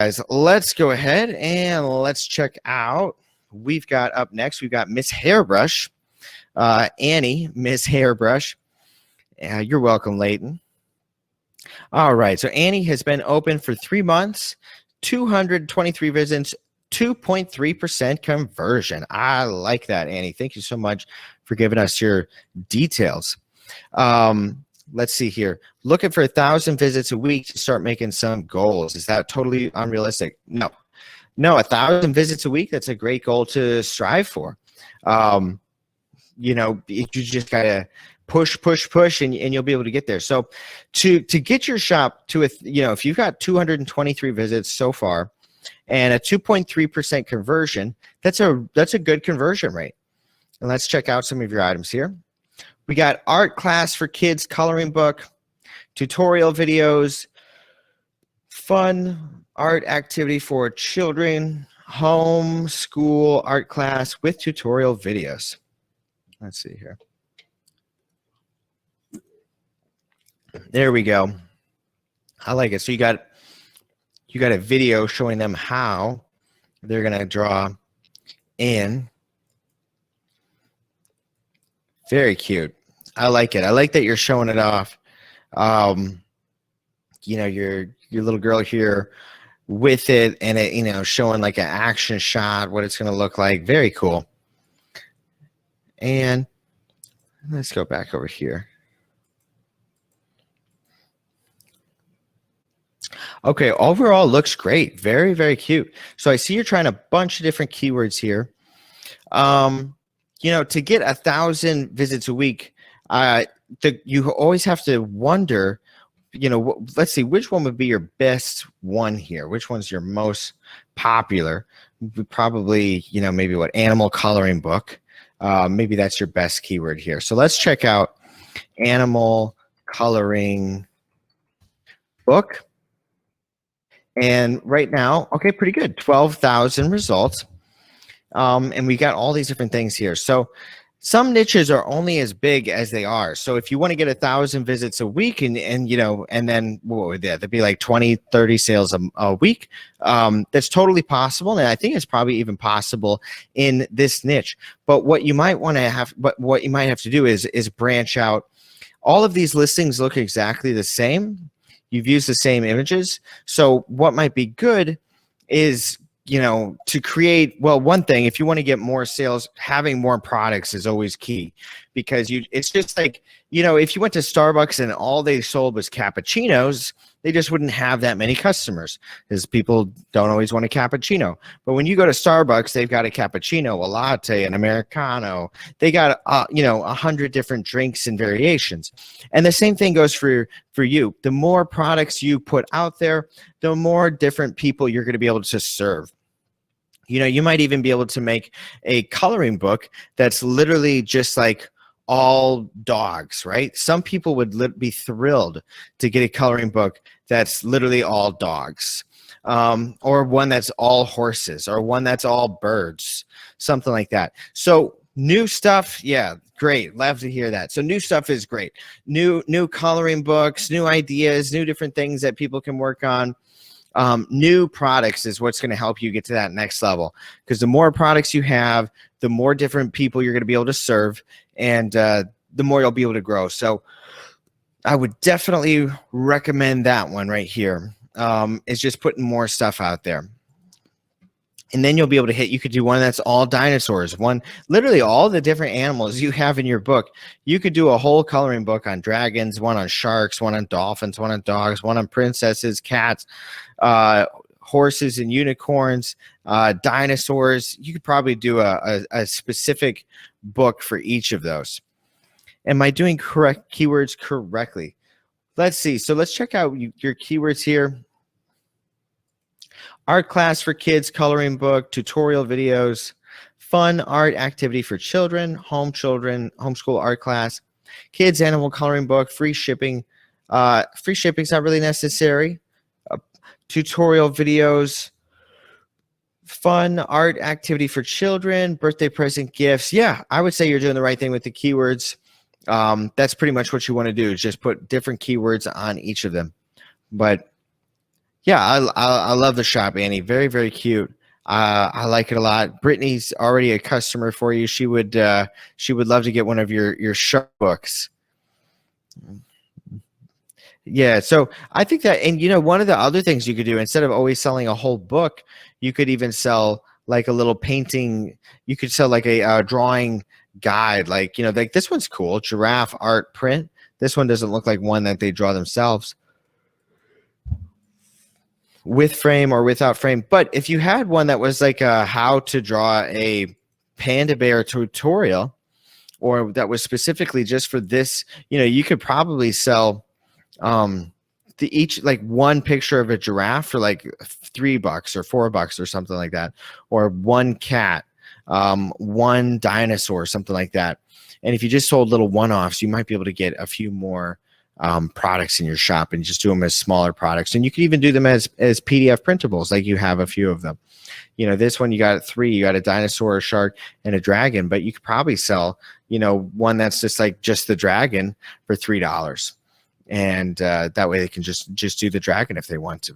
Guys, let's go ahead and let's check out. We've got up next, we've got Miss Hairbrush, Annie, Miss Hairbrush. You're welcome, Leighton. All right, so Annie has been open for 3 months, 223 visits, 2.3% conversion. I like that, Annie. Thank you so much for giving us your details. Let's see here. Looking for 1,000 visits a week to start making some goals. Is that totally unrealistic? No. 1,000 visits a week, that's a great goal to strive for. You just got to push, and you'll be able to get there. So to get your shop to if you've got 223 visits so far and a 2.3% conversion, that's a good conversion rate. And let's check out some of your items here. We got art class for kids, coloring book, tutorial videos, fun art activity for children, home school art class with tutorial videos. Let's see here. There we go. I like it. So you got a video showing them how they're going to draw in. Very cute. I like it. I like that you're showing it off. Your little girl here with it, and it, showing like an action shot, what it's going to look like. Very cool. And let's go back over here. Okay, overall looks great. Very, very cute. So I see you're trying a bunch of different keywords here. To get 1,000 visits a week, you always have to wonder, let's see, which one would be your best one here? Which one's your most popular? Probably, maybe what, animal coloring book. Maybe that's your best keyword here. So let's check out animal coloring book. And right now, okay, pretty good. 12,000 results. And we got all these different things here. So some niches are only as big as they are. So if you want to get 1,000 visits a week and then what would that? That'd be like 20, 30 sales a week. That's totally possible. And I think it's probably even possible in this niche. But what you might have to do is branch out. All of these listings look exactly the same. You've used the same images. So what might be good is, to create, well, one thing, if you want to get more sales, having more products is always key, because it's just like, if you went to Starbucks and all they sold was cappuccinos, they just wouldn't have that many customers, because people don't always want a cappuccino. But when you go to Starbucks, they've got a cappuccino, a latte, an Americano. They got, 100 different drinks and variations. And the same thing goes for you. The more products you put out there, the more different people you're going to be able to serve. You might even be able to make a coloring book that's literally just like all dogs, right? Some people would be thrilled to get a coloring book that's literally all dogs, or one that's all horses, or one that's all birds, something like that. So new stuff, yeah, great. Love to hear that. So new stuff is great. New coloring books, new ideas, new different things that people can work on. New products is what's going to help you get to that next level, because the more products you have, the more different people you're going to be able to serve, and the more you'll be able to grow. So I would definitely recommend that one right here. Is just putting more stuff out there. And then you'll be able to you could do one that's all dinosaurs, literally all the different animals you have in your book. You could do a whole coloring book on dragons, one on sharks, one on dolphins, one on dogs, one on princesses, cats, horses and unicorns, dinosaurs. You could probably do a specific book for each of those. Am I doing correct keywords correctly? Let's see. So let's check out your keywords here. Art class for kids, coloring book, tutorial videos, fun art activity for children, homeschool art class, kids animal coloring book, free shipping. Free shipping is not really necessary. Tutorial videos, fun art activity for children, birthday present gifts. Yeah, I would say you're doing the right thing with the keywords. That's pretty much what you want to do, is just put different keywords on each of them. But Yeah, I love the shop, Annie. Very, very cute. I like it a lot. Brittany's already a customer for you. She would love to get one of your show books. Yeah, so I think that, and one of the other things you could do instead of always selling a whole book, you could even sell like a little painting. You could sell like a drawing guide, like like this one's cool, giraffe art print. This one doesn't look like one that they draw themselves, with frame or without frame. But if you had one that was like a how to draw a panda bear tutorial, or that was specifically just for this, you could probably sell the each like one picture of a giraffe for like $3 or $4 or something like that, or one cat, one dinosaur, something like that. And if you just sold little one-offs, you might be able to get a few more products in your shop and just do them as smaller products. And you could even do them as PDF printables, like you have a few of them. This one you got 3. You got a dinosaur, a shark, and a dragon. But you could probably sell, one that's just the dragon for $3. And that way they can just do the dragon if they want to.